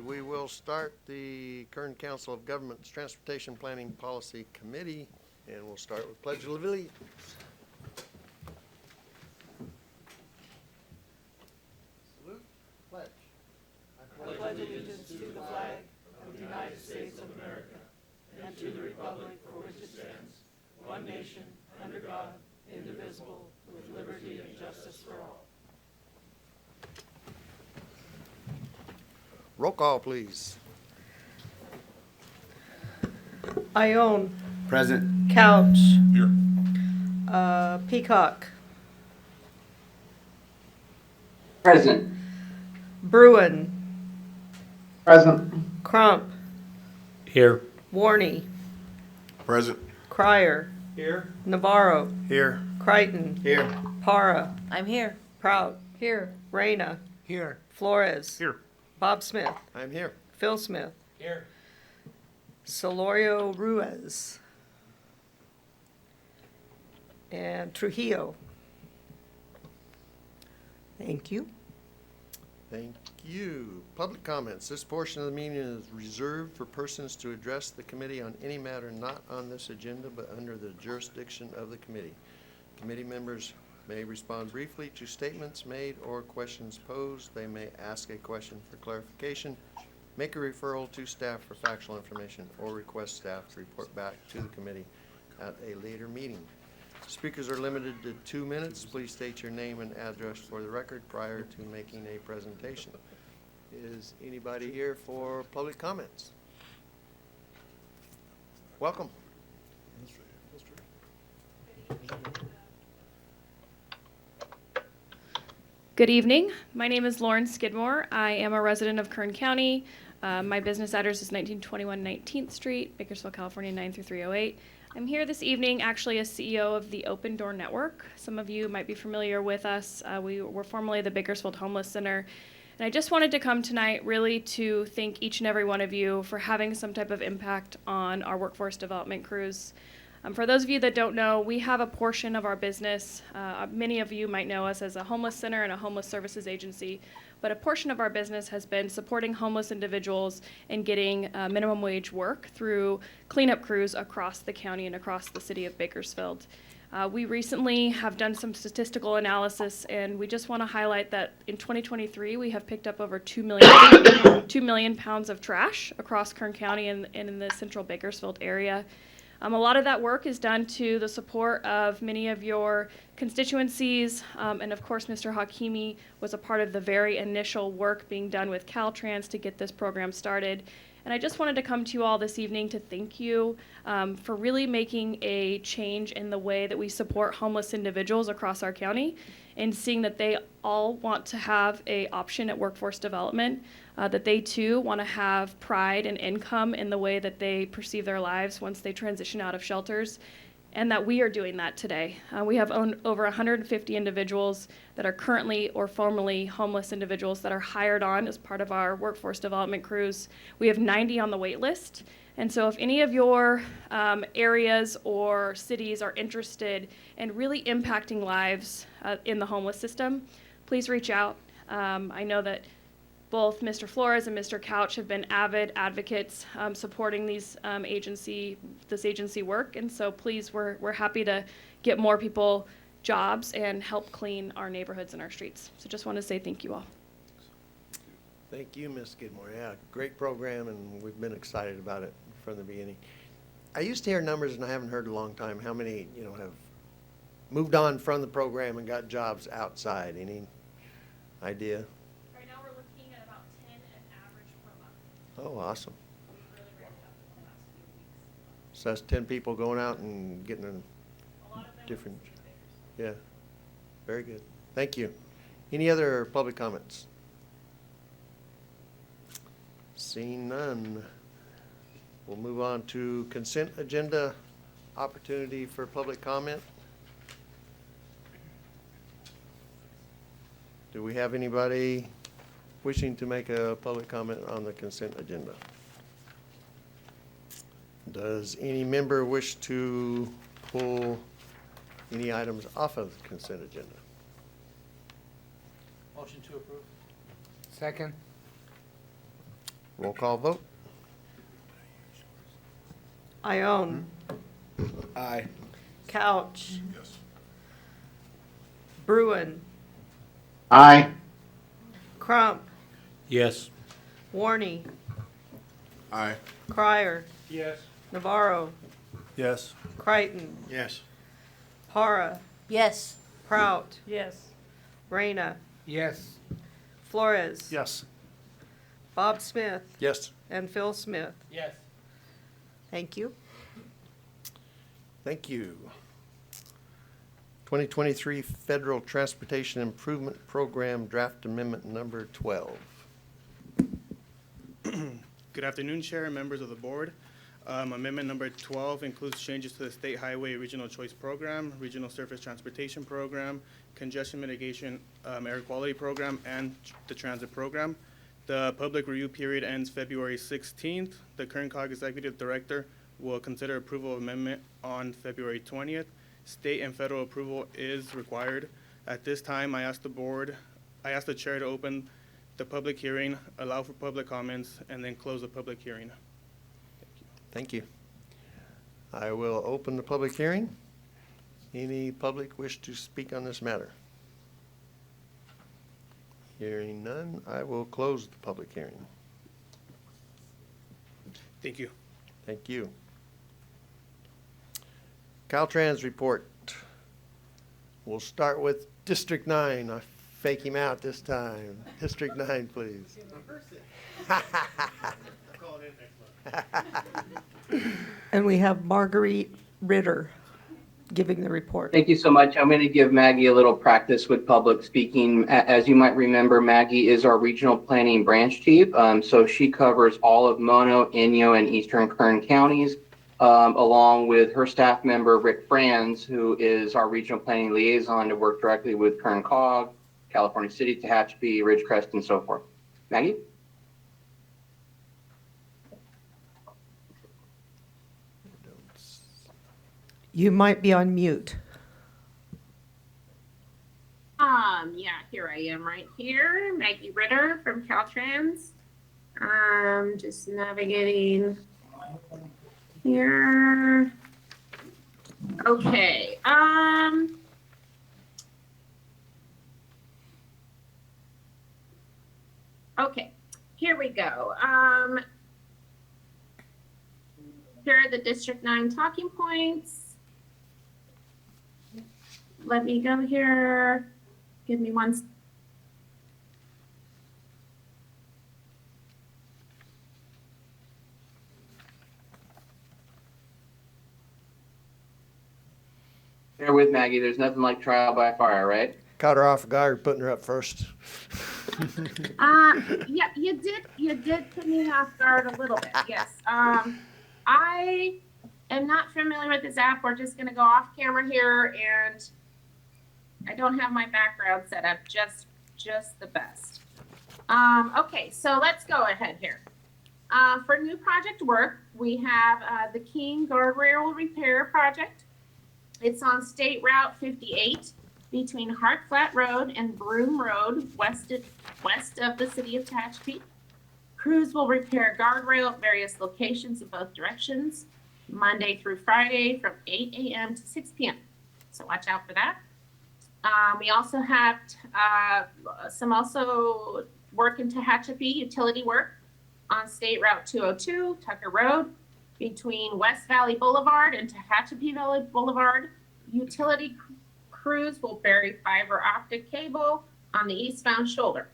We will start the Kern Council of Governments Transportation Planning Policy Committee, and we'll start with Pledge of Allegiance. Salute, pledge. I pledge allegiance to the flag of the United States of America and to the republic for which it stands, one nation, under God, indivisible, with liberty and justice for all. Roll call, please. Ione. Present. Couch. Here. Peacock. Present. Bruin. Present. Crump. Here. Warney. Present. Cryer. Here. Navarro. Here. Crichton. Here. Para. I'm here. Prout. Here. Reyna. Here. Flores. Here. Bob Smith. I'm here. Phil Smith. Here. Solorio Ruiz. And Trujillo. Thank you. Thank you. Public comments. This portion of the meeting is reserved for persons to address the committee on any matter not on this agenda but under the jurisdiction of the committee. Committee members may respond briefly to statements made or questions posed. They may ask a question for clarification, make a referral to staff for factual information, or request staff to report back to the committee at a later meeting. Speakers are limited to 2 minutes. Please state your name and address for the record prior to making a presentation. Is anybody here for public comments? Welcome. Good evening. My name is Lauren Skidmore. I am a resident of Kern County. My business address is 1921 19th Street, Bakersfield, California, 93308. I'm here this evening actually as CEO of the Open Door Network. Some of you might be familiar with us. We were formerly the Bakersfield Homeless Center. And I just wanted to come tonight really to thank each and every one of you for having some type of impact on our workforce development crews. For those of you that don't know, we have a portion of our business. Many of you might know us as a homeless center and a homeless services agency, but a portion of our business has been supporting homeless individuals and getting minimum wage work through cleanup crews across the county and across the city of Bakersfield. We recently have done some statistical analysis, and we just want to highlight that in 2023 we have picked up over 2 million pounds of trash across Kern County and in the central Bakersfield area. A lot of that work is done to the support of many of your constituencies, and of course Mr. Hakimi was a part of the very initial work being done with Caltrans to get this program started. And I just wanted to come to you all this evening to thank you for really making a change in the way that we support homeless individuals across our county and seeing that they all want to have an option at workforce development, that they too want to have pride and income in the way that they perceive their lives once they transition out of shelters, and that we are doing that today. We have over 150 individuals that are currently or formerly homeless individuals that are hired on as part of our workforce development crews. We have 90 on the wait list. And so if any of your areas or cities are interested in really impacting lives in the homeless system, please reach out. I know that both Mr. Flores and Mr. Couch have been avid advocates supporting this agency work, and so please, we're happy to get more people jobs and help clean our neighborhoods and our streets. So just want to say thank you all. Thank you, Ms. Skidmore. Yeah, great program, and we've been excited about it from the beginning. I used to hear numbers, and I haven't heard in a long time, how many, have moved on from the program and got jobs outside. Any idea? Right now we're looking at about 10 Oh, awesome. So that's 10 people going out and getting a different, yeah, very good. Thank you. Any other public comments? Seeing none, we'll move on to consent agenda, opportunity for public comment. Do we have anybody wishing to make a public comment on the consent agenda? Does any member wish to pull any items off of the consent agenda? Motion to approve. Second. Roll call vote? Ione. Aye. Couch. Bruin. Aye. Crump. Yes. Warney. Aye. Crier. Yes. Navarro. Yes. Crichton. Yes. Para. Yes. Prout. Yes. Reyna. Yes. Flores. Yes. Bob Smith. Yes. And Phil Smith. Yes. Thank you. Thank you. 2023 Federal Transportation Improvement Program Draft Amendment Number 12. Good afternoon, Chair and members of the board. Amendment number 12 includes changes to the State Highway Regional Choice Program, Regional Surface Transportation Program, Congestion Mitigation Air Quality Program, and the Transit Program. The public review period ends February 16th. The Kern COG Executive Director will consider approval of amendment on February 20th. State and federal approval is required. At this time, I ask the chair to open the public hearing, allow for public comments, and then close the public hearing. Thank you. I will open the public hearing. Any public wish to speak on this matter? Hearing none, I will close the public hearing. Thank you. Thank you. Caltrans report. We'll start with District 9. I fake him out this time. District 9, please. And we have Marguerite Ritter giving the report. Thank you so much. I'm going to give Maggie a little practice with public speaking. As you might remember, Maggie is our regional planning branch chief. So she covers all of Mono, Inyo, and Eastern Kern counties, along with her staff member, Rick Franz, who is our regional planning liaison to work directly with Kern COG, California City, Tehachapi, Ridgecrest, and so forth. Maggie? You might be on mute. Yeah, here I am right here, Maggie Ritter from Caltrans. Just navigating here. Okay, okay, here we go. Here are the District 9 talking points. Let me go here. Give me one. Bear with Maggie. There's nothing like trial by fire, right? Caught her off guard putting her up first. Yeah, you did put me off guard a little bit. Yes. I am not familiar with this app. We're just going to go off camera here, and I don't have my background set up just the best. Okay, so let's go ahead here. For new project work, we have the King Guardrail Repair Project. It's on State Route 58 between Hart Flat Road and Broome Road, west of the city of Tehachapi. Crews will repair guardrail at various locations in both directions, Monday through Friday from 8 a.m. to 6 p.m. So watch out for that. We also have some work in Tehachapi, utility work on State Route 202, Tucker Road, between West Valley Boulevard and Tehachapi Valley Boulevard. Utility crews will bury fiber optic cable on the eastbound shoulder.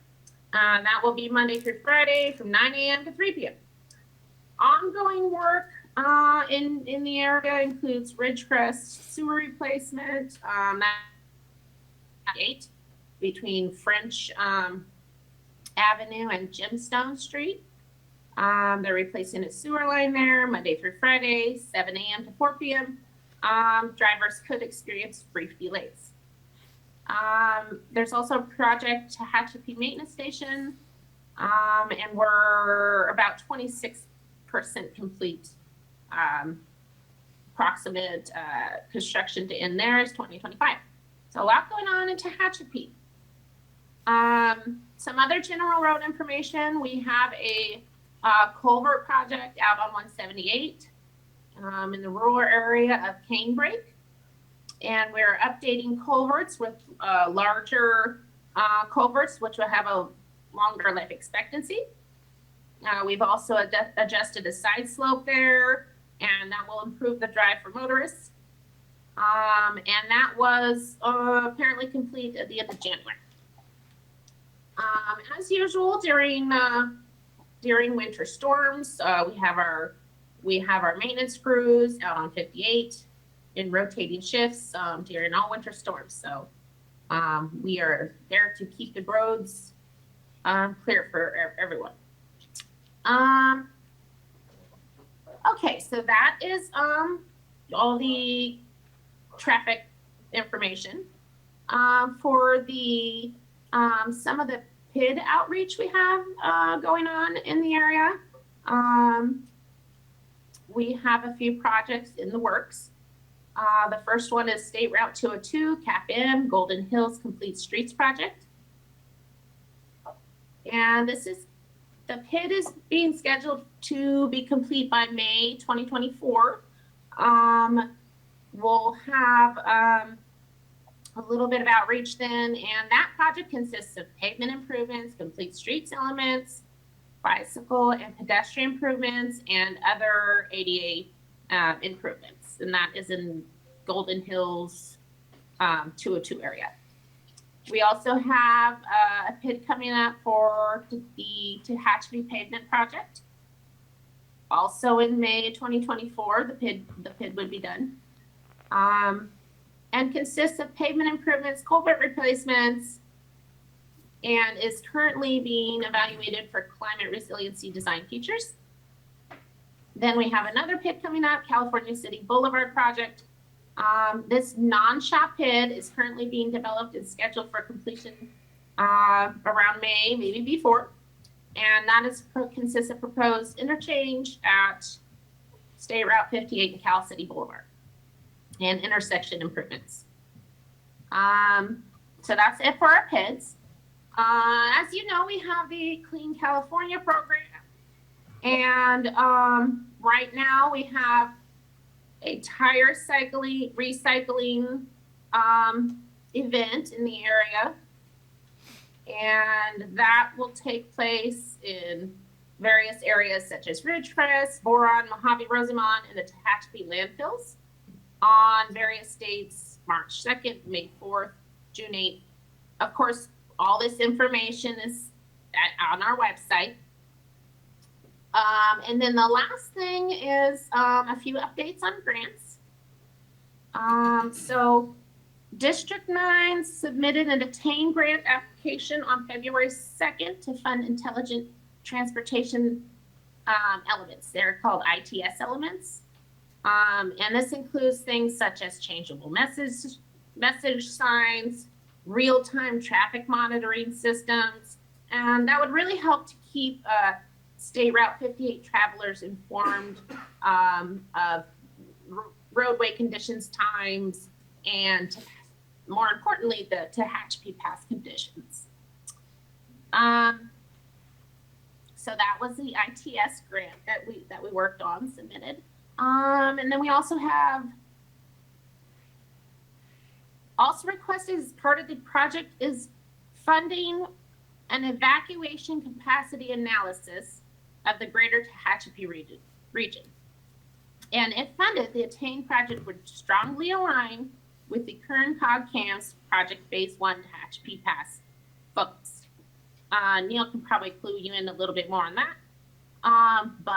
That will be Monday through Friday from 9 a.m. to 3 p.m. ongoing work in the area includes Ridgecrest sewer replacement, that 8 between French Avenue and Gemstone Street. They're replacing a sewer line there Monday through Friday, 7 a.m. to 4 p.m. Drivers could experience brief delays. There's also a project Tehachapi Maintenance Station, and we're about 26% complete. Approximate construction to end there is 2025. So a lot going on in Tehachapi. Some other general road information. We have a culvert project out on 178 in the rural area of Canebrake. And we're updating culverts with larger culverts, which will have a longer life expectancy. We've also adjusted a side slope there, and that will improve the drive for motorists. And that was apparently complete at the end of January. As usual, during winter storms, we have our maintenance crews out on 58 in rotating shifts during all winter storms. So we are there to keep the roads clear for everyone. Okay, so that is all the traffic information. For the some of the PID outreach we have going on in the area, we have a few projects in the works. The first one is State Route 202, CAP-M, Golden Hills Complete Streets Project. And the PID is being scheduled to be complete by May 2024. We'll have a little bit of outreach then, and that project consists of pavement improvements, complete streets elements, bicycle and pedestrian improvements, and other ADA improvements. And that is in Golden Hills 202 area. We also have a PID coming up for the Tehachapi pavement project. Also in May 2024, the PID would be done. And consists of pavement improvements, culvert replacements, and is currently being evaluated for climate resiliency design features. Then we have another PID coming up, California City Boulevard project. This non-shop PID is currently being developed and scheduled for completion around May, maybe before. And that consists of proposed interchange at State Route 58 and Cal City Boulevard and intersection improvements. So that's it for our PIDs. As you know, we have the Clean California program. And right now we have a tire recycling event in the area. And that will take place in various areas such as Ridgecrest, Boron, Mojave, Rosamond, and the Tehachapi landfills on various dates, March 2nd, May 4th, June 8th. Of course, all this information is on our website. And then the last thing is a few updates on grants. So District 9 submitted an Attain grant application on February 2nd to fund intelligent transportation elements. They're called ITS elements. And this includes things such as changeable message signs, real-time traffic monitoring systems, and that would really help to keep State Route 58 travelers informed of roadway conditions, times, and more importantly, the Tehachapi Pass conditions. So that was the ITS grant that we worked on, submitted. And then we also have requested as part of the project is funding an evacuation capacity analysis of the greater Tehachapi region. And if funded, the Attain project would strongly align with the Kern COG CAM's Project Phase 1 Tehachapi Pass focus. Neil can probably clue you in a little bit more on that. That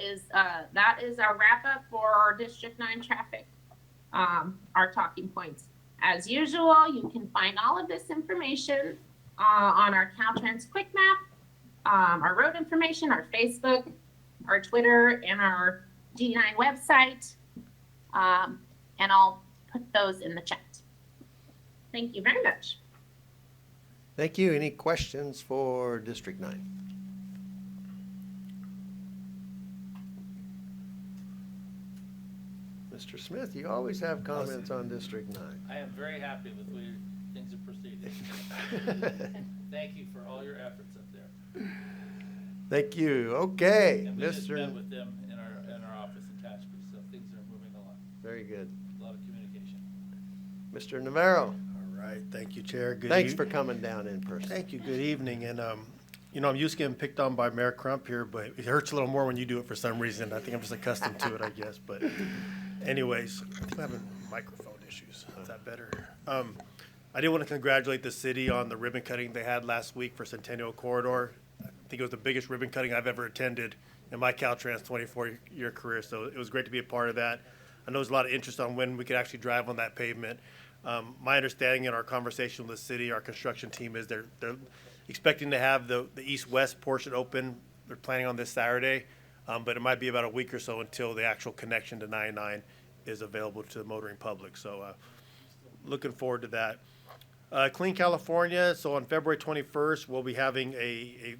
is our wrap up for District 9 traffic, our talking points. As usual, you can find all of this information on our Caltrans quick map, our road information, our Facebook, our Twitter, and our G9 website. And I'll put those in the chat. Thank you very much. Thank you. Any questions for District 9? Mr. Smith, you always have comments on District 9. I am very happy with the way things are proceeding. Thank you for all your efforts up there. Thank you. Okay, And we just met Mr. with them in our office in Tashby, so things are moving along. Very good. A lot of communication. Mr. Navarro, All right, thank you, Chair. Good thanks eve- for coming down in person. Thank you, good evening, and, I'm used to getting picked on by Mayor Crump here, but it hurts a little more when you do it for some reason. I think I'm just accustomed to it, I guess, but anyways, I think I'm having microphone issues. Is that better? I did want to congratulate the city on the ribbon cutting they had last week for Centennial Corridor. I think it was the biggest ribbon cutting I've ever attended in my Caltrans 24-year career, so it was great to be a part of that. I know there's a lot of interest on when we could actually drive on that pavement. My understanding in our conversation with the city, our construction team, is they're expecting to have the east-west portion open. They're planning on this Saturday, but it might be about a week or so until the actual connection to 99 is available to the motoring public. So looking forward to that. Clean California, so on February 21st, we'll be having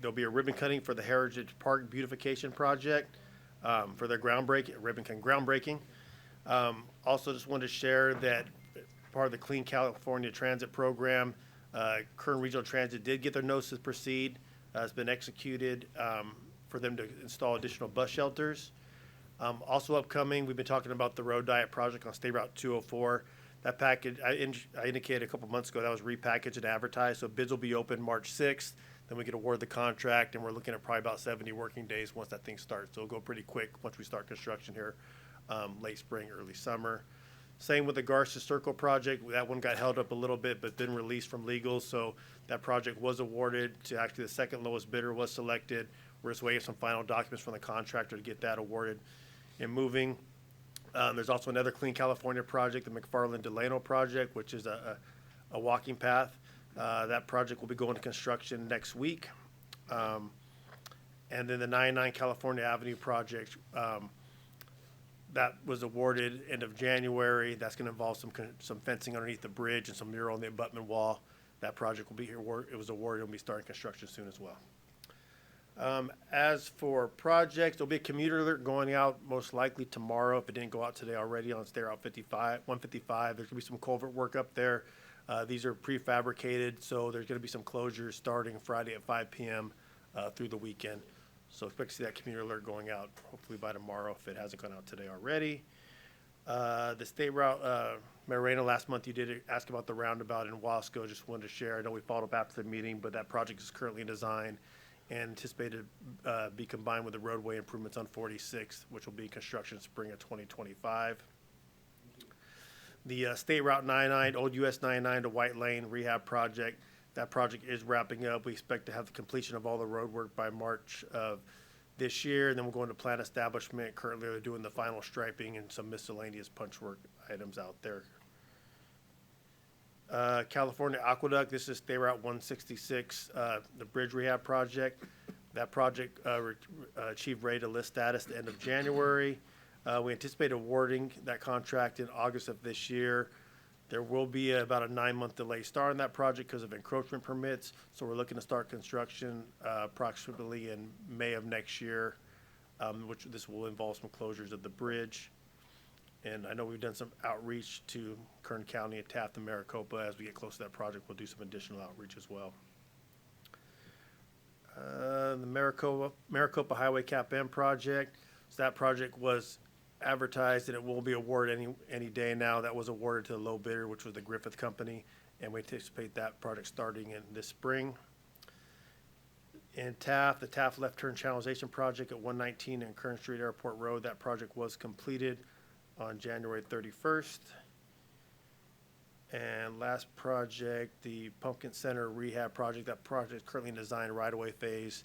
there'll be a ribbon cutting for the Heritage Park Beautification Project for their groundbreaking. Also, just wanted to share that part of the Clean California Transit Program, Kern Regional Transit did get their notice to proceed. It's been executed for them to install additional bus shelters. Also upcoming, we've been talking about the Road Diet Project on State Route 204. That package, I indicated a couple months ago, that was repackaged and advertised, so bids will be open March 6th. Then we can award the contract, and we're looking at probably about 70 working days once that thing starts. So it'll go pretty quick once we start construction here, late spring, early summer. Same with the Garcia Circle project. That one got held up a little bit, but been released from legal. So that project was awarded to actually the second lowest bidder was selected. We're just waiting some final documents from the contractor to get that awarded and moving. There's also another Clean California project, the McFarland Delano project, which is a walking path. That project will be going to construction next week. And then the 99 California Avenue project, that was awarded end of January. That's going to involve some fencing underneath the bridge and some mural on the abutment wall. That project will be here. It was awarded and will be starting construction soon as well. As for projects, there'll be a commuter alert going out most likely tomorrow if it didn't go out today already on State Route 155. There's going to be some culvert work up there. These are prefabricated, so there's going to be some closures starting Friday at 5 p.m. Through the weekend. So expect to see that commuter alert going out hopefully by tomorrow if it hasn't gone out today already. The State Route, Moreno, last month you did ask about the roundabout in Wasco. Just wanted to share. I know we followed up after the meeting, but that project is currently in design and anticipated to be combined with the roadway improvements on 46th, which will be in construction spring of 2025. The State Route 99, Old US 99 to White Lane rehab project, that project is wrapping up. We expect to have the completion of all the road work by March of this year, and then we'll go into plant establishment. Currently, they're doing the final striping and some miscellaneous punch work items out there. California Aqueduct, this is State Route 166, the bridge rehab project. That project achieved ready to list status at the end of January. We anticipate awarding that contract in August of this year. There will be about a 9-month delay start on that project because of encroachment permits. So we're looking to start construction approximately in May of next year, which this will involve some closures of the bridge. And I know we've done some outreach to Kern County and Taft and Maricopa. As we get close to that project, we'll do some additional outreach as well. The Maricopa Highway Cap-M project. So that project was advertised and it will be awarded any day now. That was awarded to the low bidder, which was the Griffith Company, and we anticipate that project starting in this spring. In Taft, the Taft left turn channelization project at 119 and Kern Street Airport Road, that project was completed on January 31st. And last project, the Pumpkin Center rehab project. That project is currently in design right-of-way phase,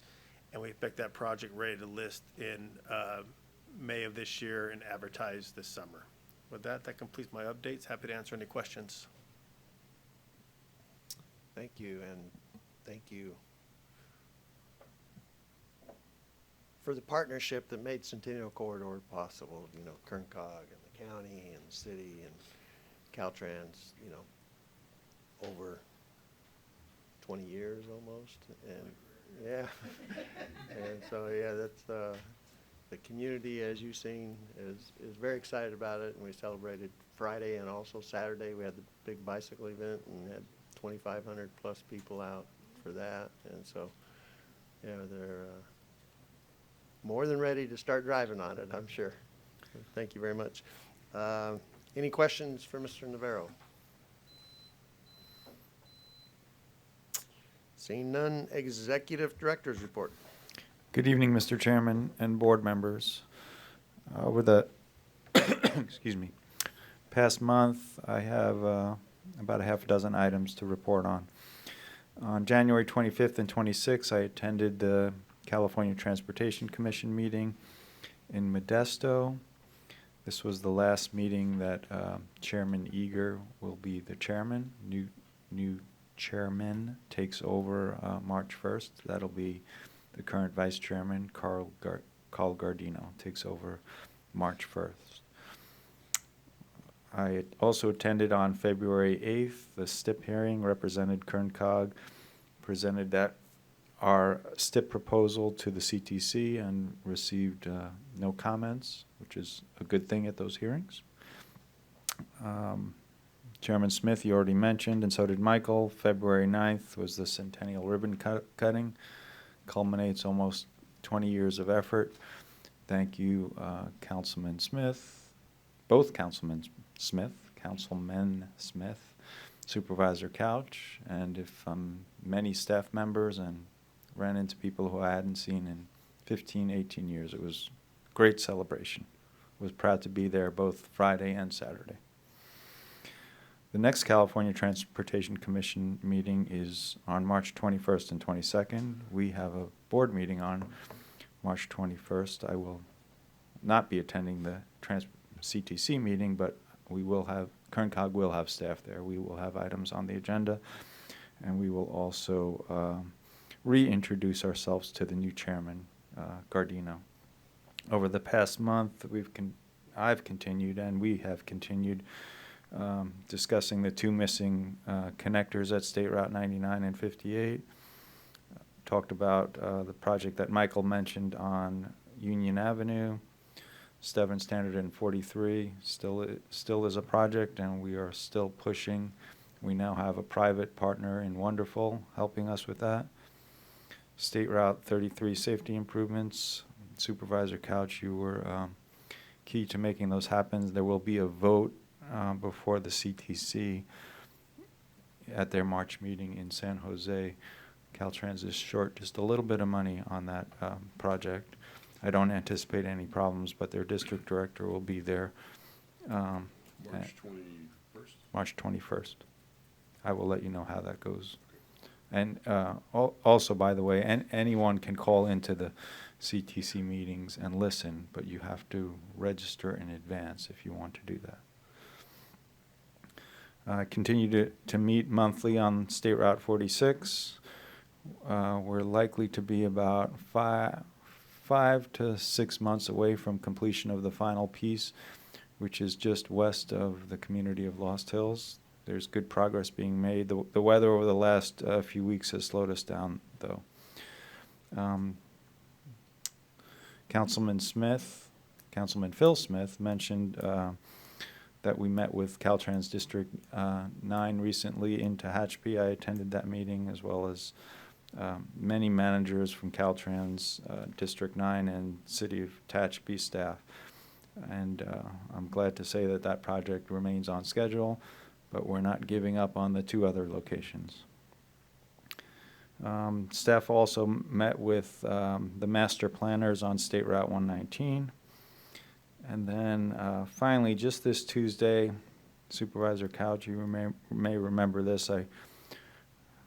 and we expect that project ready to list in May of this year and advertise this summer. With that, that completes my updates. Happy to answer any questions. Thank you, and thank you for the partnership that made Centennial Corridor possible. You know, Kern COG and the county and the city and Caltrans, you know, over 20 years almost. And yeah, and so, yeah, that's, the community, as you've seen, is very excited about it. And we celebrated Friday and also Saturday. We had the big bicycle event and had 2,500 plus people out for that. And so, yeah, they're more than ready to start driving on it, I'm sure. Thank you very much. Any questions for Mr. Navarro? Seeing none, Executive Director's Report. Good evening, Mr. Chairman and board members. Over the excuse me, past month, I have about a half a dozen items to report on. On January 25th and 26th, I attended the California Transportation Commission meeting in Modesto. This was the last meeting that Chairman Eager will be the chairman. New chairman takes over March 1st. That'll be the current vice chairman, Carl Gardino, takes over March 1st. I also attended on February 8th the STIP hearing, represented Kern COG, presented that our STIP proposal to the CTC and received no comments, which is a good thing at those hearings. Chairman Smith, you already mentioned, and so did Michael. February 9th was the centennial ribbon cutting. Culminates almost 20 years of effort. Thank you, Councilman Smith, both Councilmen Smith, Supervisor Couch, and if many staff members, and ran into people who I hadn't seen in 15, 18 years. It was a great celebration. Was proud to be there both Friday and Saturday. The next California Transportation Commission meeting is on March 21st and 22nd. We have a board meeting on March 21st. I will not be attending the CTC meeting, but we will have, Kern COG will have staff there. We will have items on the agenda, and we will also reintroduce ourselves to the new chairman, Gardino. Over the past month, I've continued, and we have continued discussing the two missing connectors at State Route 99 and 58. Talked about the project that Michael mentioned on Union Avenue, Steven Standard and 43. Still is a project, and we are still pushing. We now have a private partner in Wonderful helping us with that. State Route 33 safety improvements. Supervisor Couch, you were key to making those happen. There will be a vote before the CTC at their March meeting in San Jose. Caltrans is short just a little bit of money on that project. I don't anticipate any problems, but their district director will be there. March 21st? March 21st. I will let you know how that goes. And also, by the way, anyone can call into the CTC meetings and listen, but you have to register in advance if you want to do that. I continue to meet monthly on State Route 46. We're likely to be about five to 6 months away from completion of the final piece, which is just west of the community of Lost Hills. There's good progress being made. The weather over the last few weeks has slowed us down, though. Councilman Phil Smith mentioned that we met with Caltrans District 9 recently in Tehachapi. I attended that meeting, as well as many managers from Caltrans District 9 and City of Tehachapi staff. And I'm glad to say that that project remains on schedule, but we're not giving up on the two other locations. Staff also met with the master planners on State Route 119. And then finally, just this Tuesday, Supervisor Couch, you may remember this. I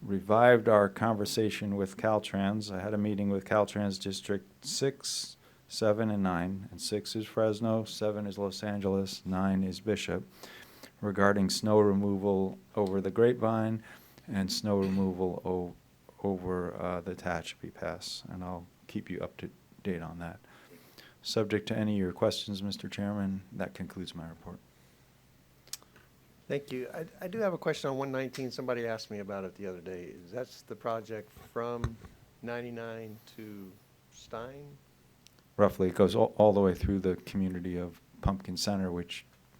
revived our conversation with Caltrans. I had a meeting with Caltrans District 6, 7, and 9. And 6 is Fresno, 7 is Los Angeles, 9 is Bishop, regarding snow removal over the Grapevine and snow removal over the Tehachapi Pass. And I'll keep you up to date on that. Subject to any of your questions, Mr. Chairman, that concludes my report. Thank you. I do have a question on 119. Somebody asked me about it the other day. That's the project from 99 to Stein? Roughly, it goes all the way through the community of Pumpkin Center,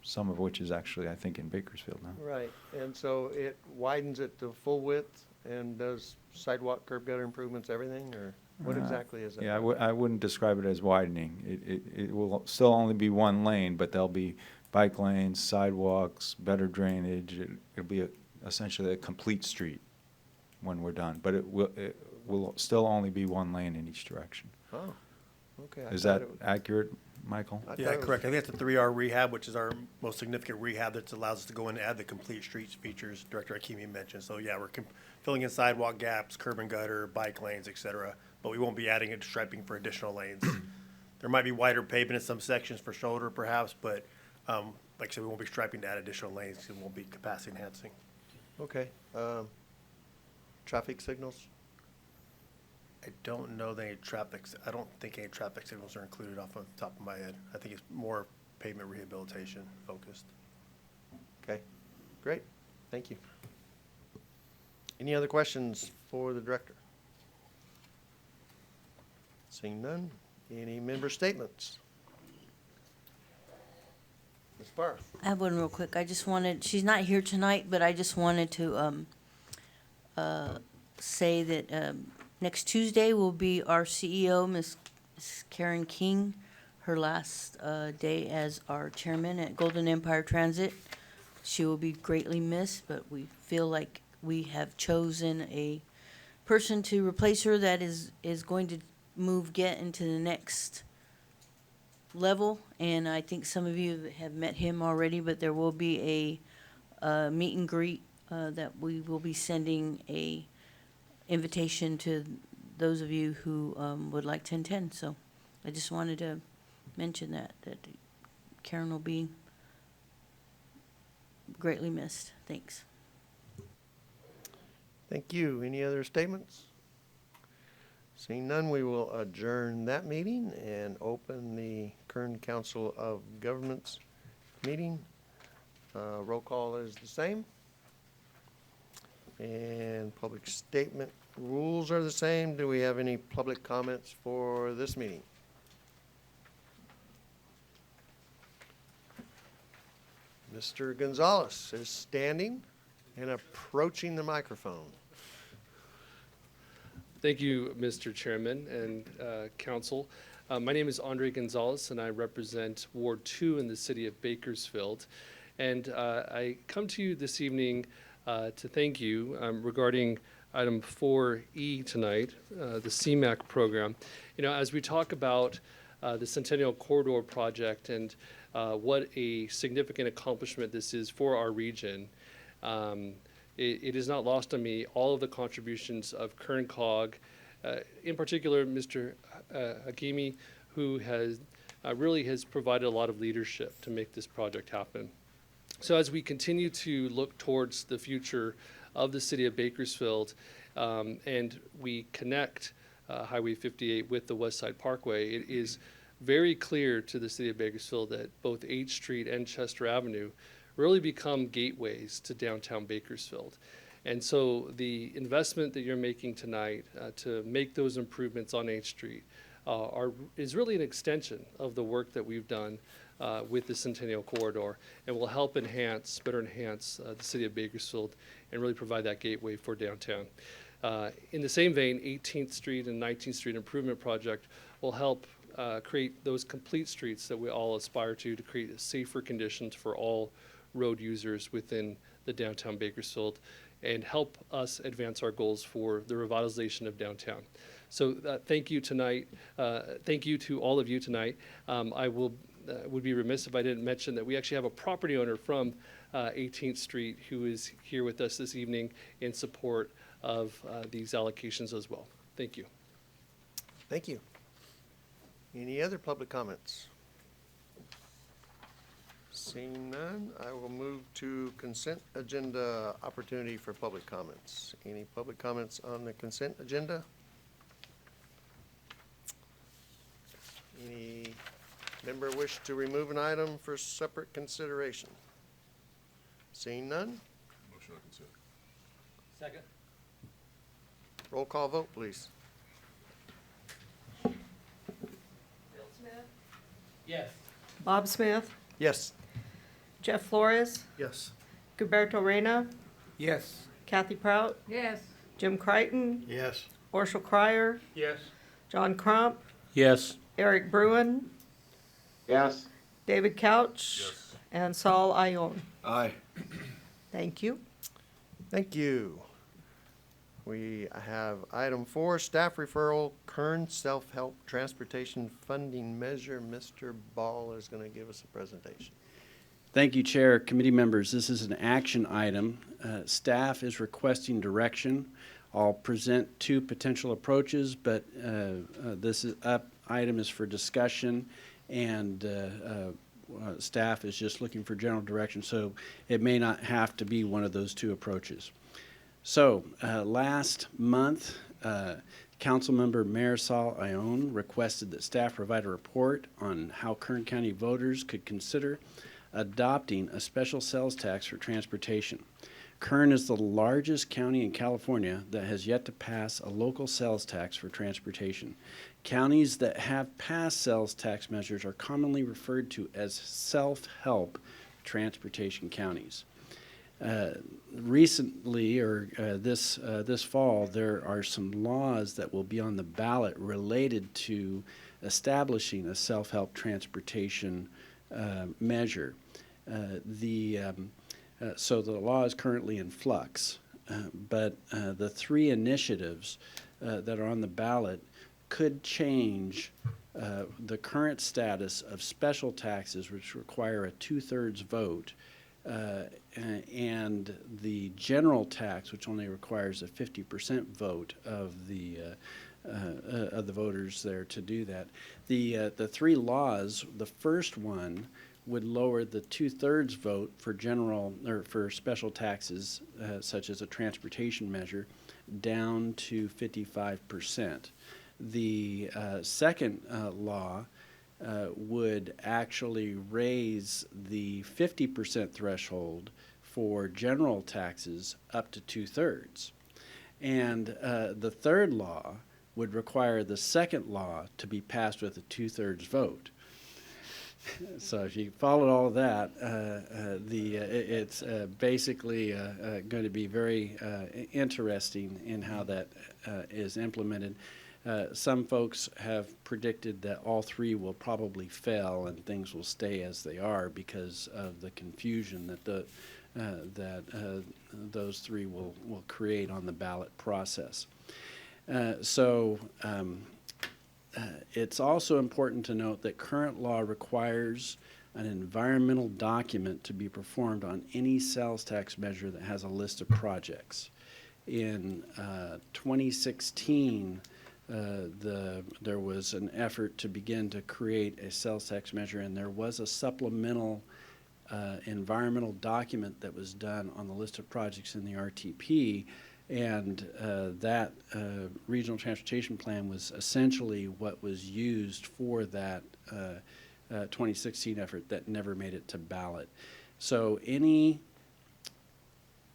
some of which is actually, I think, in Bakersfield now. Right, and so it widens it to full width and does sidewalk, curb gutter improvements, everything, or what exactly is that? Yeah, I wouldn't describe it as widening. It will still only be one lane, but there'll be bike lanes, sidewalks, better drainage. It'll be essentially a complete street when we're done, but it will still only be one lane in each direction. Oh, okay. Is that accurate, Michael? Yeah, correct. I think it's the 3R rehab, which is our most significant rehab that allows us to go in and add the complete streets features Director Akimi mentioned. So yeah, we're filling in sidewalk gaps, curb and gutter, bike lanes, et cetera, but we won't be adding it striping for additional lanes. There might be wider pavement in some sections for shoulder perhaps, but like I said, we won't be striping to add additional lanes because it won't be capacity enhancing. Okay. Traffic signals? I don't know that I don't think any traffic signals are included off the top of my head. I think it's more pavement rehabilitation focused. Okay, great. Thank you. Any other questions for the director? Seeing none. Any member statements? Ms. Barr? I have one real quick. She's not here tonight, but I just wanted to say that next Tuesday will be our CEO, Ms. Karen King, her last day as our chairman at Golden Empire Transit. She will be greatly missed, but we feel like we have chosen a person to replace her that is going to get into the next level, and I think some of you have met him already, but there will be a meet and greet that we will be sending a invitation to those of you who would like to attend. So I just wanted to mention that Karen will be greatly missed. Thanks. Thank you. Any other statements? Seeing none, we will adjourn that meeting and open the Kern Council of Governments meeting. Roll call is the same. And public statement rules are the same. Do we have any public comments for this meeting? Mr. Gonzalez is standing and approaching the microphone. Thank you, Mr. Chairman and Council. My name is Andre Gonzalez, and I represent Ward 2 in the city of Bakersfield. And I come to you this evening to thank you regarding item 4E tonight, the CMAQ program. You know, as we talk about the Centennial Corridor project and what a significant accomplishment this is for our region, it is not lost on me all of the contributions of Kern COG, in particular Mr. Hakimi, who has really has provided a lot of leadership to make this project happen. So as we continue to look towards the future of the city of Bakersfield and we connect Highway 58 with the West Side Parkway, it is very clear to the city of Bakersfield that both H Street and Chester Avenue really become gateways to downtown Bakersfield. And so the investment that you're making tonight to make those improvements on H Street is really an extension of the work that we've done with the Centennial Corridor, and will help better enhance the city of Bakersfield and really provide that gateway for downtown. In the same vein, 18th Street and 19th Street Improvement Project will help create those complete streets that we all aspire to create safer conditions for all road users within the downtown Bakersfield and help us advance our goals for the revitalization of downtown. So thank you tonight. Thank you to all of you tonight. I will would be remiss if I didn't mention that we actually have a property owner from 18th Street who is here with us this evening in support of these allocations as well. Thank you. Thank you. Any other public comments? Seeing none, I will move to consent agenda opportunity for public comments. Any public comments on the consent agenda? Any member wish to remove an item for separate consideration? Seeing none, Motion on consent. Second. roll call vote, please. Bill Smith, Yes. Bob Smith, Yes. Jeff Flores, Yes. Gilberto Reyna, Yes. Kathy Prout, yes. Jim Crichton, Yes. Orshel Cryer, Yes. John Crump, Yes. Eric Bruin, Yes. David Couch, Yes. and Saul Ione. Aye. Thank you. Thank you. We have item 4, staff referral, Kern self-help transportation funding measure. Mr. Ball is going to give us a presentation. Thank you, Chair. Committee members, this is an action item. Staff is requesting direction. I'll present 2 potential approaches, but item is for discussion, and staff is just looking for general direction, so it may not have to be one of those 2 approaches. So last month, Councilmember Marisol Ione requested that staff provide a report on how Kern County voters could consider adopting a special sales tax for transportation. Kern is the largest county in California that has yet to pass a local sales tax for transportation. Counties that have passed sales tax measures are commonly referred to as self-help transportation counties. Recently, or this fall, there are some laws that will be on the ballot related to establishing a self-help transportation measure. So the law is currently in flux, but the 3 initiatives that are on the ballot could change the current status of special taxes, which require a 2/3 vote, and the general tax, which only requires a 50% vote of the voters there to do that. The 3 laws, the first one would lower the 2/3 vote for general or for special taxes, such as a transportation measure, down to 55%. The second law would actually raise the 50% threshold for general taxes up to 2/3. And the third law would require the second law to be passed with a 2/3 vote. So if you followed all of that, it's basically going to be very interesting in how that is implemented. Some folks have predicted that all 3 will probably fail and things will stay as they are because of the confusion that those 3 will create on the ballot process. It's also important to note that current law requires an environmental document to be performed on any sales tax measure that has a list of projects. In 2016, there was an effort to begin to create a sales tax measure, and there was a supplemental environmental document that was done on the list of projects in the RTP, and that regional transportation plan was essentially what was used for that 2016 effort that never made it to ballot. So any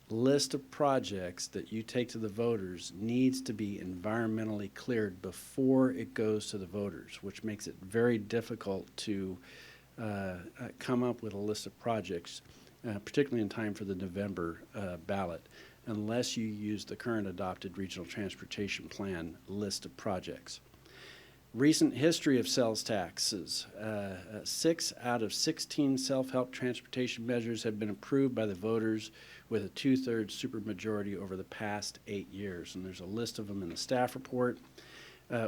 list of projects that you take to the voters needs to be environmentally cleared before it goes to the voters, which makes it very difficult to come up with a list of projects, particularly in time for the November ballot, unless you use the current adopted regional transportation plan list of projects. Recent history of sales taxes. 6 out of 16 self-help transportation measures have been approved by the voters with a 2/3 supermajority over the past 8 years. And there's a list of them in the staff report.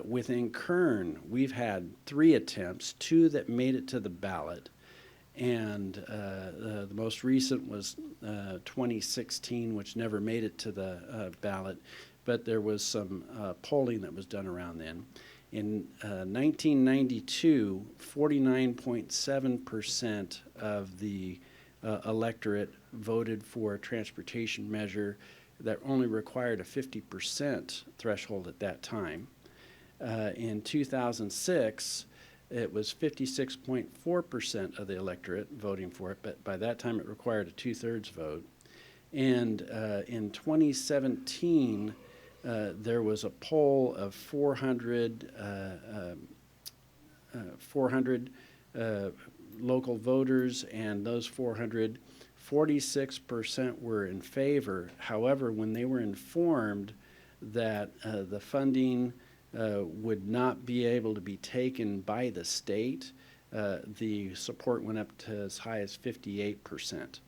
Within Kern, we've had 3 attempts, 2 that made it to the ballot, and the most recent was 2016, which never made it to the ballot, but there was some polling that was done around then. In 1992, 49.7% of the electorate voted for a transportation measure that only required a 50% threshold at that time. In 2006, it was 56.4% of the electorate voting for it, but by that time it required a 2/3 vote. And in 2017, there was a poll of 400 local voters, and those 400, 46% were in favor. However, when they were informed that the funding would not be able to be taken by the state, the support went up to as high as 58%.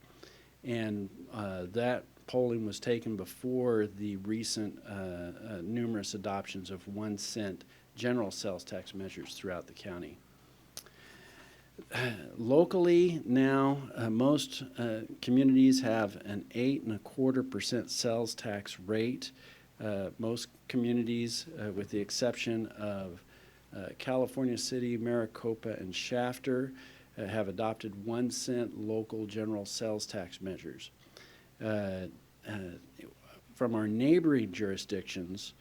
And that polling was taken before the recent numerous adoptions of 1 cent general sales tax measures throughout the county. Locally now, most communities have an 8.25% sales tax rate. Most communities, with the exception of California City, Maricopa, and Shafter, have adopted 1 cent local general sales tax measures. From our neighboring jurisdictions,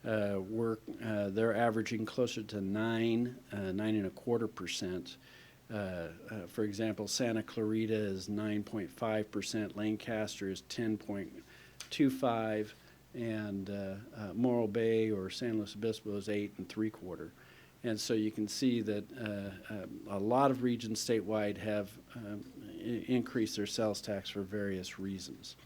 they're averaging closer to 9.25%. For example, Santa Clarita is 9.5%, Lancaster is 10.25%, and Morro Bay or San Luis Obispo is 8.75%. And so you can see that a lot of regions statewide have increased their sales tax for various reasons.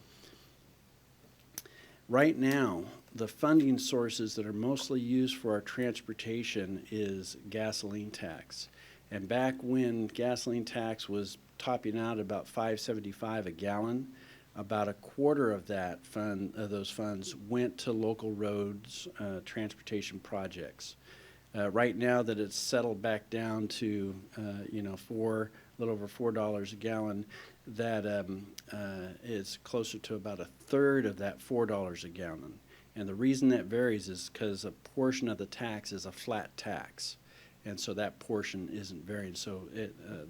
Right now, the funding sources that are mostly used for our transportation is gasoline tax. And back when gasoline tax was topping out about $5.75 a gallon, about a quarter of that those funds went to local roads, transportation projects. Right now that it's settled back down to, a little over $4 a gallon, that is closer to about 1/3 of that $4 a gallon. And the reason that varies is because a portion of the tax is a flat tax. And so that portion isn't varying. So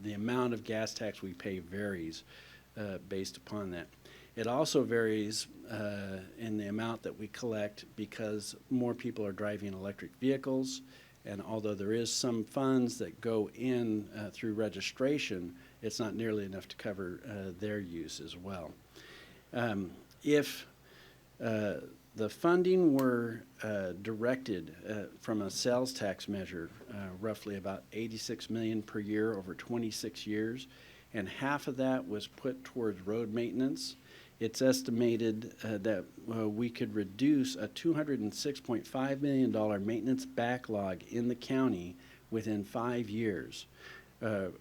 the amount of gas tax we pay varies based upon that. It also varies in the amount that we collect because more people are driving electric vehicles. And although there is some funds that go in through registration, it's not nearly enough to cover their use as well. If the funding were directed from a sales tax measure, roughly about $86 million per year over 26 years, and half of that was put towards road maintenance, it's estimated that we could reduce a $206.5 million maintenance backlog in the county within 5 years,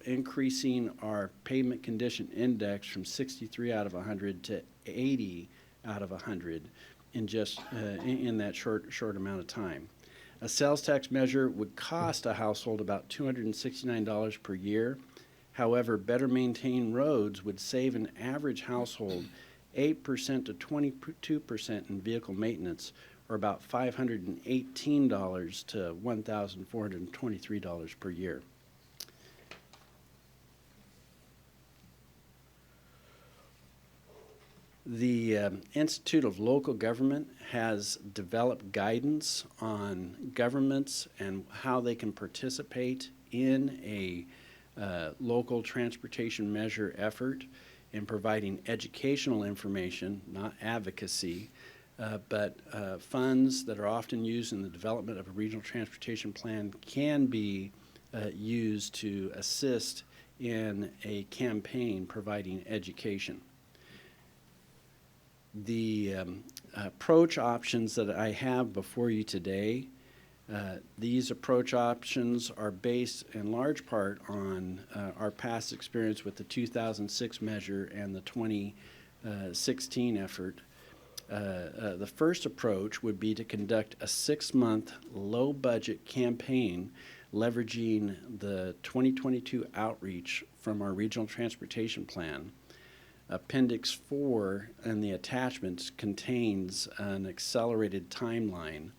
increasing our pavement condition index from 63 out of 100 to 80 out of 100 in just in that short amount of time. A sales tax measure would cost a household about $269 per year. However, better maintained roads would save an average household 8% to 22% in vehicle maintenance, or about $518 to $1,423 per year. The Institute of Local Government has developed guidance on governments and how they can participate in a local transportation measure effort in providing educational information, not advocacy, but funds that are often used in the development of a regional transportation plan can be used to assist in a campaign providing education. The approach options that I have before you today, these approach options are based in large part on our past experience with the 2006 measure and the 2016 effort. The first approach would be to conduct a 6-month low-budget campaign leveraging the 2022 outreach from our regional transportation plan. Appendix 4 and the attachments contains an accelerated timeline.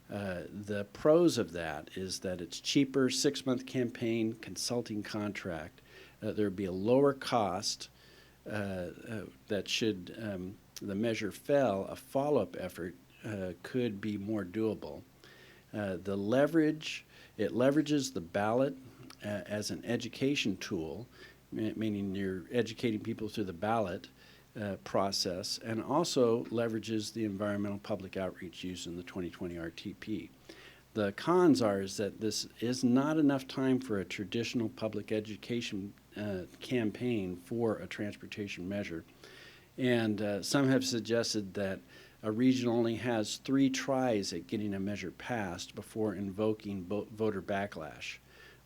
The pros of that is that it's cheaper, 6-month campaign, consulting contract. There would be a lower cost that should the measure fell, a follow-up effort could be more doable. It leverages the ballot as an education tool, meaning you're educating people through the ballot process, and also leverages the environmental public outreach used in the 2020 RTP. The cons is that this is not enough time for a traditional public education campaign for a transportation measure. And some have suggested that a region only has 3 tries at getting a measure passed before invoking voter backlash,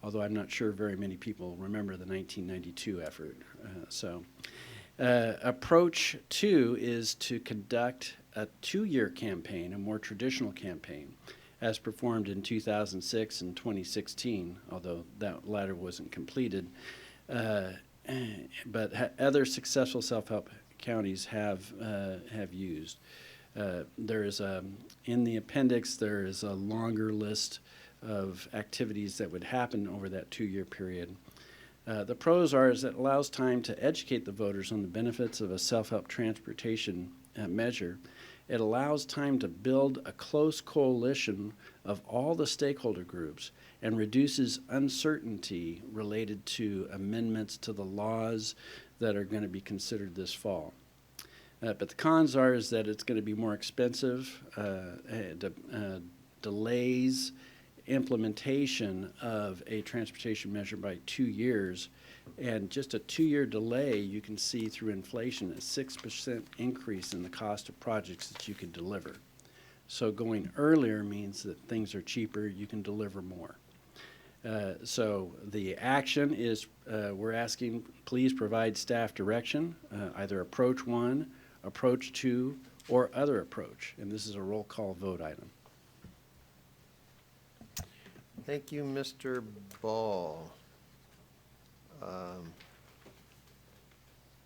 although I'm not sure very many people remember the 1992 effort. Approach 2 is to conduct a 2-year campaign, a more traditional campaign, as performed in 2006 and 2016, although that latter wasn't completed. But other successful self-help counties have used. There is in the appendix, there is a longer list of activities that would happen over that 2-year period. The pros is that it allows time to educate the voters on the benefits of a self-help transportation measure. It allows time to build a close coalition of all the stakeholder groups and reduces uncertainty related to amendments to the laws that are going to be considered this fall. But the cons is that it's going to be more expensive, delays implementation of a transportation measure by 2 years, and just a 2-year delay, you can see through inflation a 6% increase in the cost of projects that you could deliver. So going earlier means that things are cheaper, you can deliver more. So the action is we're asking, please provide staff direction, either approach 1, approach 2, or other approach. And this is a roll call vote item. Thank you, Mr. Ball.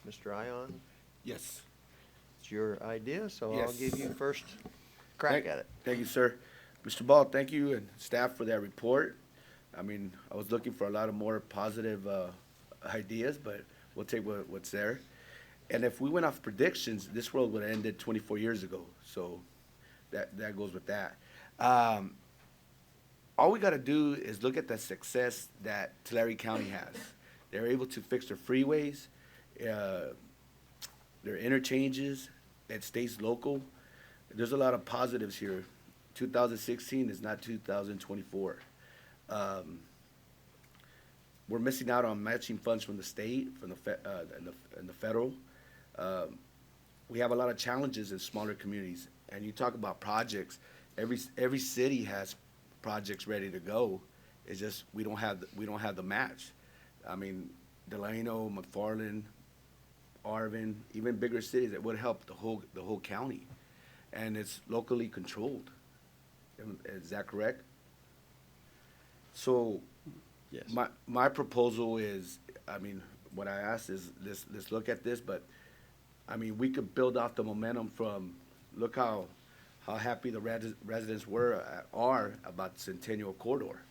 Mr. Ion, Yes. it's your idea, so I'll Yes. give you first crack at it. Thank you, sir. Mr. Ball, thank you and staff for that report. I mean, I was looking for a lot of more positive ideas, but we'll take what's there. And if we went off predictions, this world would have ended 24 years ago. So that goes with that. All we got to do is look at the success that Tulare County has. They're able to fix their freeways, their interchanges. It stays local. There's a lot of positives here. 2016 is not 2024. We're missing out on matching funds from the state, from the federal. We have a lot of challenges in smaller communities. And you talk about projects. Every city has projects ready to go. It's just we don't have the match. I mean, Delano, McFarland, Arvin, even bigger cities that would help the whole county, and it's locally controlled. Is that correct? So, yes. My proposal is, I mean, what I asked is let's look at this, but I mean, we could build off the momentum from look how happy the residents are about the Centennial Corridor.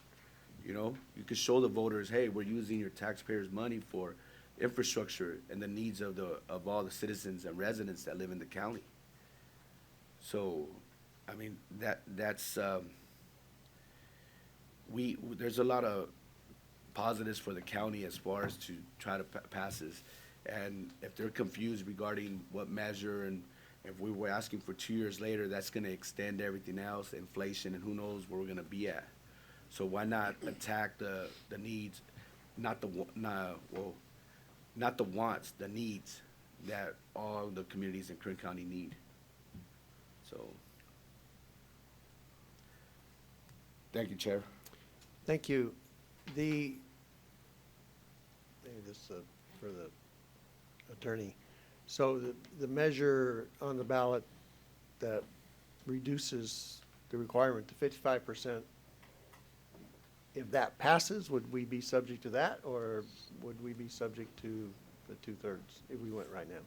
You know, you could show the voters, hey, we're using your taxpayers' money for infrastructure and the needs of all the citizens and residents that live in the county. So, I mean, that's there's a lot of positives for the county as far as to try to pass this. And if they're confused regarding what measure, and if we were asking for 2 years later, that's going to extend everything else, inflation, and who knows where we're going to be at. So why not attack the needs, not the wants, the needs that all the communities in Kern County need. So, thank you, Chair. Thank you. Maybe this for the attorney. So the measure on the ballot that reduces the requirement to 55%. If that passes, would we be subject to that, or would we be subject to the 2/3 if we went right now?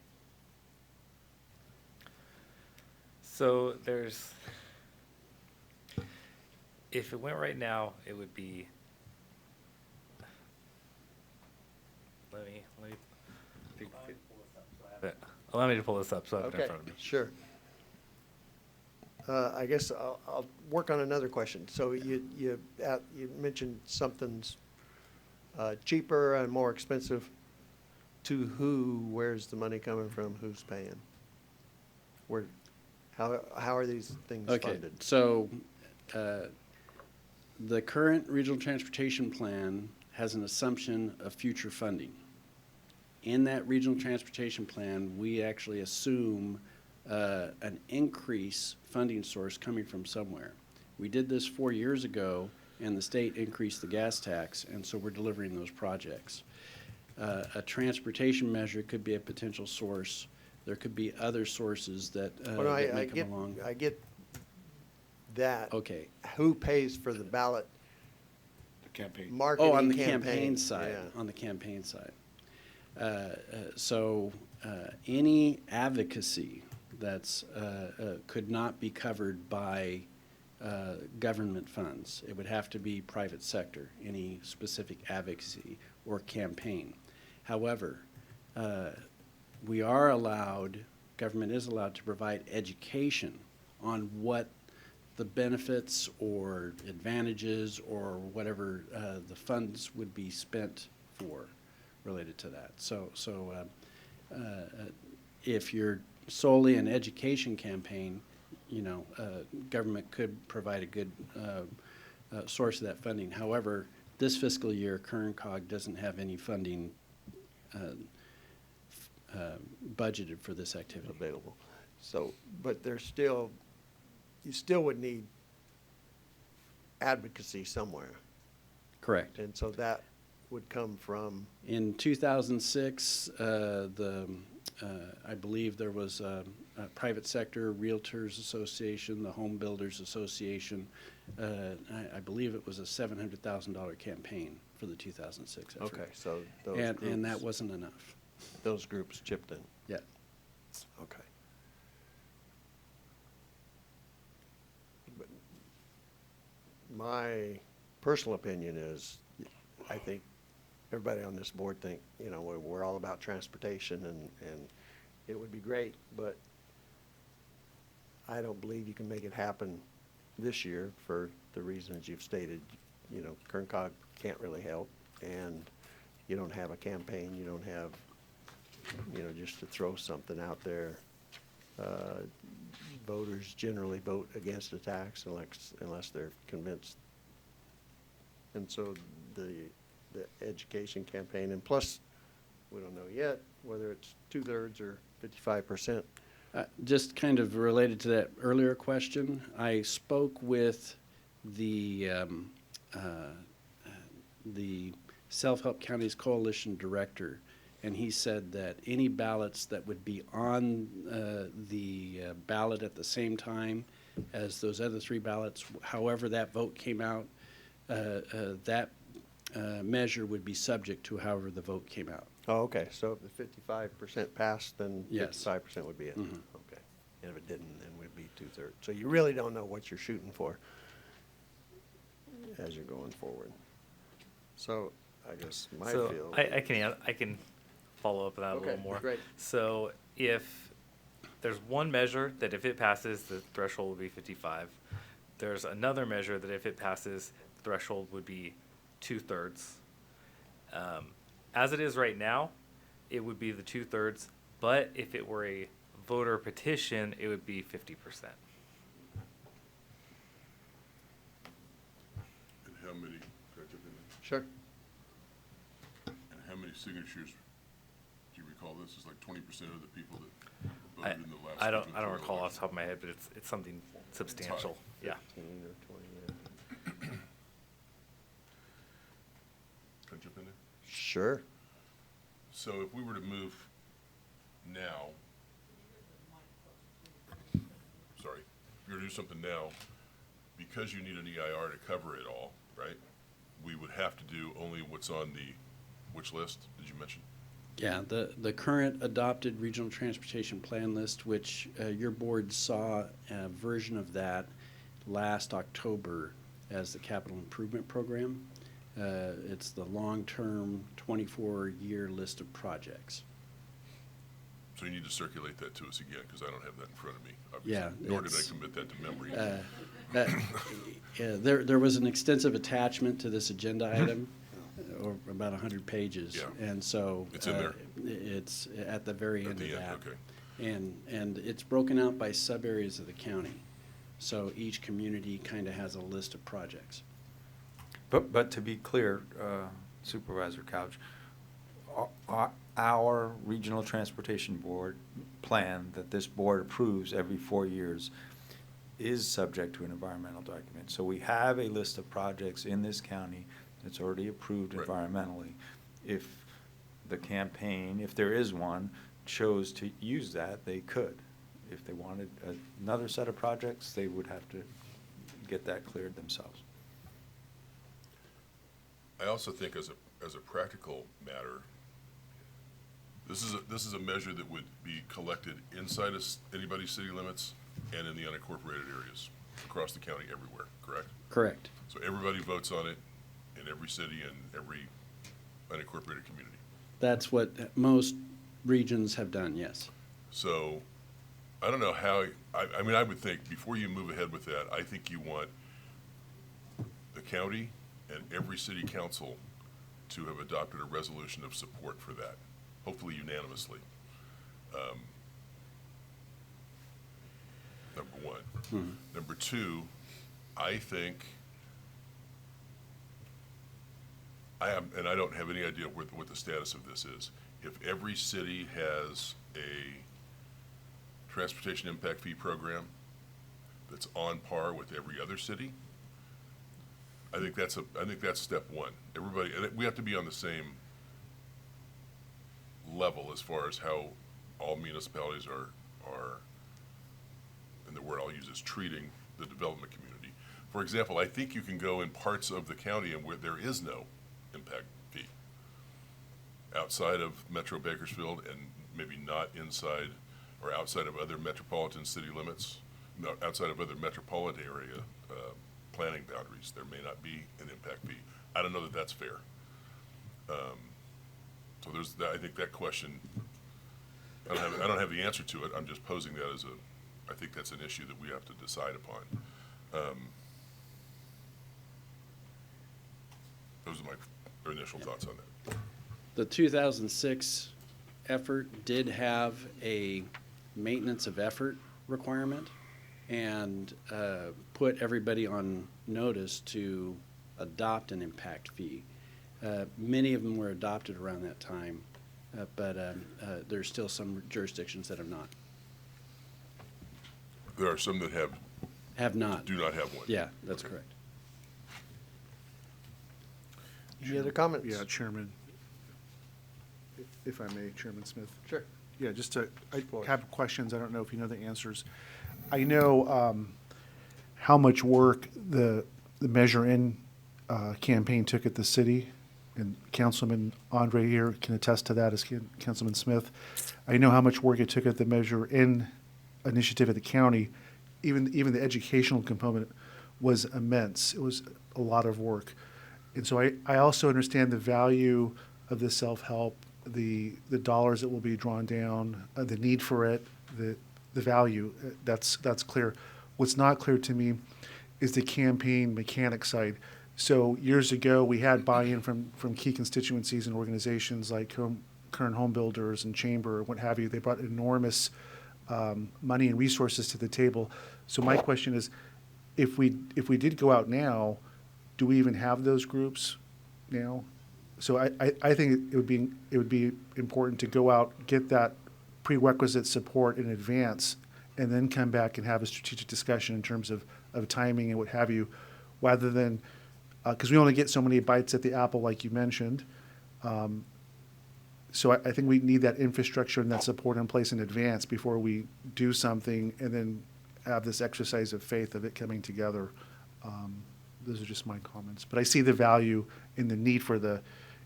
So if it went right now, it would be, allow me to pull this up so I have it in front of me. Sure. I guess I'll work on another question. So you mentioned something's cheaper and more expensive. To who? Where's the money coming from? Who's paying? How are these things funded? So the current regional transportation plan has an assumption of future funding. In that regional transportation plan, we actually assume an increase funding source coming from somewhere. We did this 4 years ago, and the state increased the gas tax, and so we're delivering those projects. A transportation measure could be a potential source. There could be other sources that, Well, that may come along. I get that. Okay. Who pays for the ballot The campaign. marketing Oh, on the campaign? campaign side, Yeah. on the campaign side. So any advocacy that's, could not be covered by government funds. It would have to be private sector, any specific advocacy or campaign. However, we are allowed, government is allowed to provide education on what the benefits or advantages or whatever the funds would be spent for related to that. So if you're solely an education campaign, you know, government could provide a good source of that funding. However, this fiscal year, Kern COG doesn't have any funding budgeted for this activity. Available. So, but you still would need advocacy somewhere. Correct. And so that would come from, In 2006, I believe there was a private sector Realtors Association, the Home Builders Association. I believe it was a $700,000 campaign for the 2006 effort. okay, so those And that groups, wasn't enough. those groups chipped in. Yeah. Okay. But my personal opinion is, I think everybody on this board think, you know, we're all about transportation and it would be great, but I don't believe you can make it happen this year for the reasons you've stated. You know, Kern COG can't really help, and you don't have a campaign, you don't have, you know, just to throw something out there. Voters generally vote against a tax unless they're convinced. And so the education campaign, and plus, we don't know yet whether it's 2/3 or 55%. Just kind of related to that earlier question, I spoke with the Self-Help Counties Coalition Director, and he said that any ballots that would be on the ballot at the same time as those other three ballots, however that vote came out, that measure would be subject to however the vote came out. Oh, okay, so if the 55% passed, then Yes. 55% would be it? Mhm. Okay, and if it didn't, then it would be 2/3. So you really don't know what you're shooting for as you're going forward. So I guess my So feel. I can follow up on that a little Okay, more. great. So if there's one measure that if it passes, the threshold will be 55. There's another measure that if it passes, the threshold would be 2/3. As it is right now, it would be the 2/3, but if it were a voter petition, it would be 50%. And how many, can I jump in there? Sure. And how many signatures, do you recall this, is like 20% of the people that voted in the last. I don't gubernatorial recall off election? the top of my head, but it's something substantial. Yeah. 15 or 20, yeah. Can I jump in there? Sure. So if we were to move now, sorry, do something now, because you need an EIR to cover it all, right? We would have to do only what's on the, which list did you mention? Yeah, the current adopted regional transportation plan list, which your board saw a version of that last October as the capital improvement program. It's the long-term 24-year list of projects. So you need to circulate that to us again, because I don't have that in front of me, Yeah, obviously. Nor did I it's- commit that to memory. There was an extensive attachment to this agenda item, or about 100 pages. Yeah. And so. It's in there? It's at the very At end the of end, that. okay. And it's broken out by sub-areas of the county. So each community kind of has a list of projects. But to be clear, Supervisor Couch, our Regional Transportation Board plan that this board approves every 4 years is subject to an environmental document. So we have a list of projects in this county that's already approved Right. environmentally. If the campaign, if there is one, chose to use that, they could. If they wanted another set of projects, they would have to get that cleared themselves. I also think as a practical matter, this is a measure that would be collected inside of anybody's city limits and in the unincorporated areas across the county everywhere, correct? Correct. So everybody votes on it in every city and every unincorporated community. That's what most regions have done, yes. So I don't know how, I mean, I would think before you move ahead with that, I think you want the county and every city council to have adopted a resolution of support for that, hopefully unanimously. Number one. Number two, I think, and I don't have any idea what the status of this is. If every city has a transportation impact fee program that's on par with every other city, I think that's step one. Everybody, and we have to be on the same level as far as how all municipalities are, and the word I'll use is treating the development community. For example, I think you can go in parts of the county and where there is no impact fee, outside of Metro Bakersfield and maybe not inside or outside of other metropolitan city limits, no, outside of other metropolitan area planning boundaries, there may not be an impact fee. I don't know that that's fair. So there's, I think that question, I don't have the answer to it. I'm just posing that as I think that's an issue that we have to decide upon. Those are my initial thoughts on that. The 2006 effort did have a maintenance of effort requirement and put everybody on notice to adopt an impact fee. Many of them were adopted around that time, but there's still some jurisdictions that have not. There are some that Have not. do not have one. Yeah, that's Okay. correct. Any other comments? Yeah, Chairman, if I may, Chairman Smith. Sure. Yeah, I have questions. I don't know if you know the answers. I know how much work the Measure In campaign took at the city, and Councilman Andre here can attest to that as Councilman Smith. I know how much work it took at the Measure In initiative at the county. Even the educational component was immense. It was a lot of work. And so I also understand the value of the self-help, the dollars that will be drawn down, the need for it, the value. That's clear. What's not clear to me is the campaign mechanic side. So years ago, we had buy-in from key constituencies and organizations like Kern Home Builders and Chamber, what have you. They brought enormous money and resources to the table. So my question is, if we did go out now, do we even have those groups now? So I think it would be important to go out, get that prerequisite support in advance, and then come back and have a strategic discussion in terms of timing and what have you, rather than, because we only get so many bites at the apple, like you mentioned. So I think we need that infrastructure and that support in place in advance before we do something and then have this exercise of faith of it coming together. Those are just my comments. But I see the value in the need for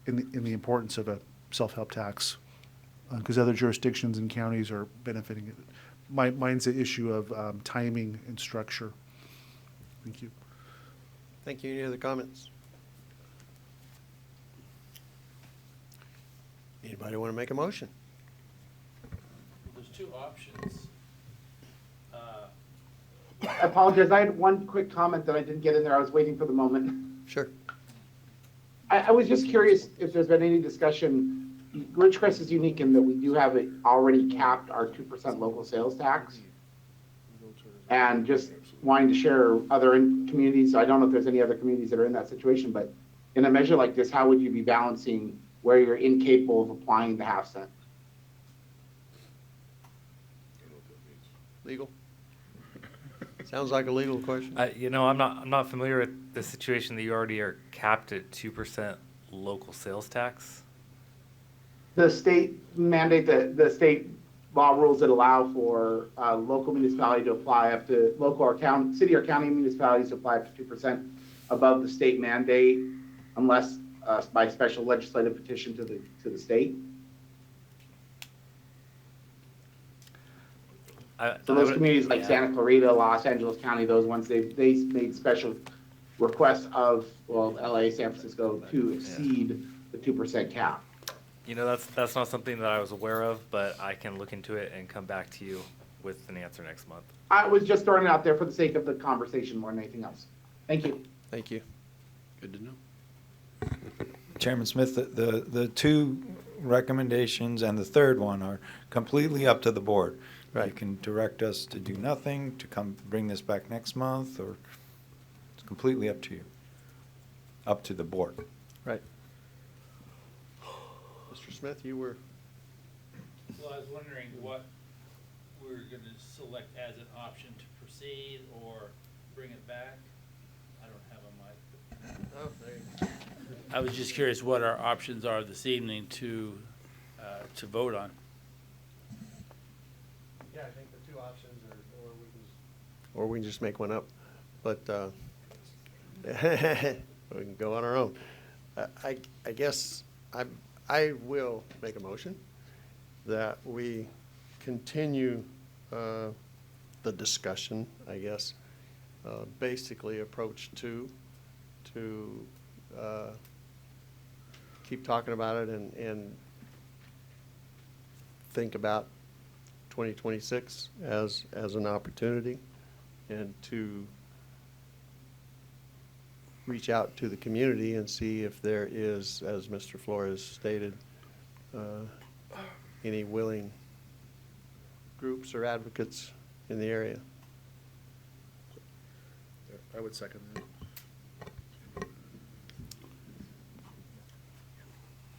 in the importance of a self-help tax, because other jurisdictions and counties are benefiting it. Mine's the issue of timing and structure. Thank you. Thank you. Any other comments? Anybody want to make a motion? There's two options. I apologize. I had one quick comment that I didn't get in there. I was waiting for the moment. Sure. I was just curious if there's been any discussion. Ridgecrest is unique in that we do have it already capped our 2% local sales tax. And just wanting to share other communities. I don't know if there's any other communities that are in that situation, but in a measure like this, how would you be balancing where you're incapable of applying the half cent? Legal? Sounds like a legal question. You know, I'm not familiar with the situation that you already are capped at 2% local sales tax. The state mandate, the state law rules that allow for local municipality to apply up to local or county, city or county municipalities to apply up to 2% above the state mandate, unless by special legislative petition to the state. So those communities like Santa Clarita, Los Angeles County, those ones, they made special requests of, well, LA, San Francisco to exceed the 2% cap. You know, that's not something that I was aware of, but I can look into it and come back to you with an answer next month. I was just throwing it out there for the sake of the conversation more than anything else. Thank you. Thank you. Good to know. Chairman Smith, the two recommendations and the third one are completely up to the board. Right. You can direct us to do nothing, to come bring this back next month, or it's completely up to you. Up to the board. Right. Mr. Smith, you were. Well, I was wondering what we're going to select as an option to proceed or bring it back. I don't have a mic. Oh, there you go. I was just curious what our options are this evening to vote on. Yeah, I think the two options are, Or we can just make one up, but we can go on our own. I guess I will make a motion that we continue the discussion, I guess, basically approach two to keep talking about it and think about 2026 as an opportunity, and to reach out to the community and see if there is, as Mr. Flores stated, any willing groups or advocates in the area. I would second that.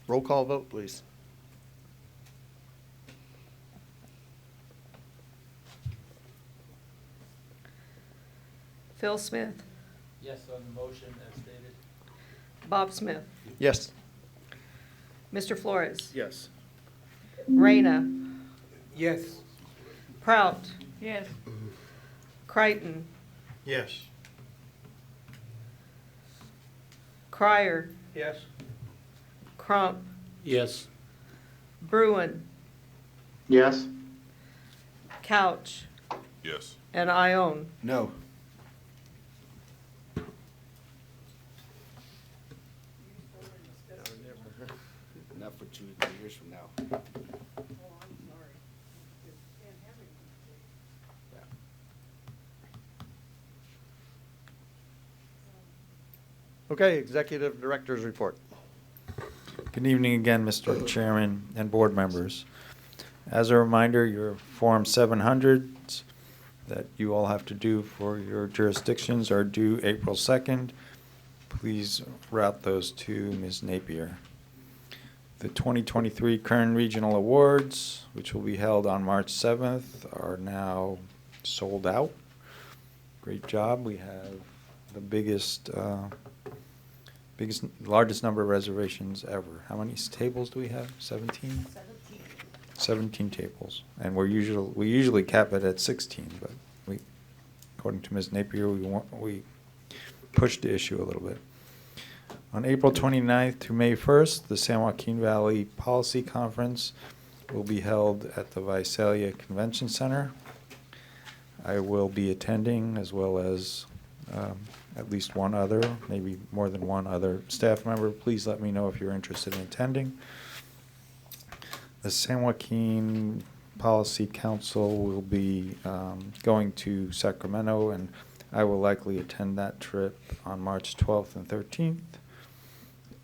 Roll call vote, please. Phil Smith, Yes on the motion as stated. Bob Smith, Yes. Mr. Flores, Yes. Reyna, Yes. Prout, Yes. Crichton, Yes. Crier, Yes. Crump, Yes. Bruin, Yes. Couch, Yes. and Ione. No. Not for 2 years from now. Okay, Executive Director's report. Good evening again, Mr. Chairman and board members. As a reminder, your Form 700s that you all have to do for your jurisdictions are due April 2nd. Please route those to Ms. Napier. The 2023 Kern Regional Awards, which will be held on March 7th, are now sold out. Great job. We have the largest number of reservations ever. How many tables do we have? 17? 17 tables. And we usually cap it at 16, but According to Ms. Napier, we pushed the issue a little bit. On April 29th to May 1st, the San Joaquin Valley Policy Conference will be held at the Visalia Convention Center. I will be attending, as well as at least one other, maybe more than one other staff member. Please let me know if you're interested in attending. The San Joaquin Policy Council will be going to Sacramento, and I will likely attend that trip on March 12th and 13th.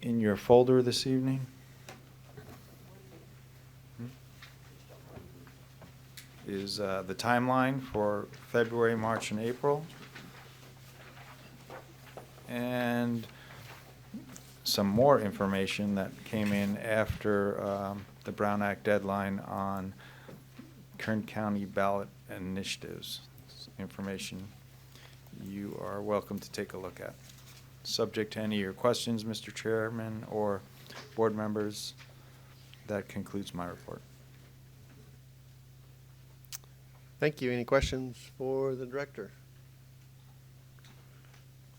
In your folder this evening is the timeline for February, March, and April, and some more information that came in after the Brown Act deadline on Kern County ballot initiatives. Information you are welcome to take a look at. Subject to any of your questions, Mr. Chairman or board members, that concludes my report. Thank you. Any questions for the director?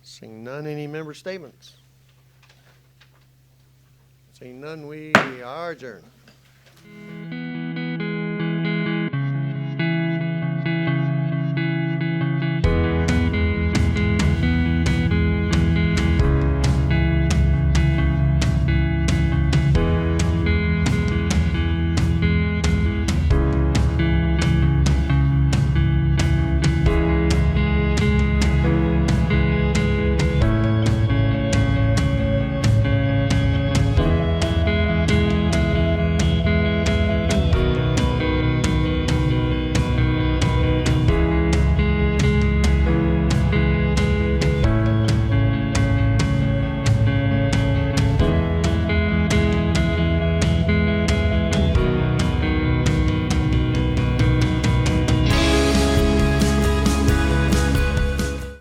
Seeing none, any member statements? Seeing none, we are adjourned.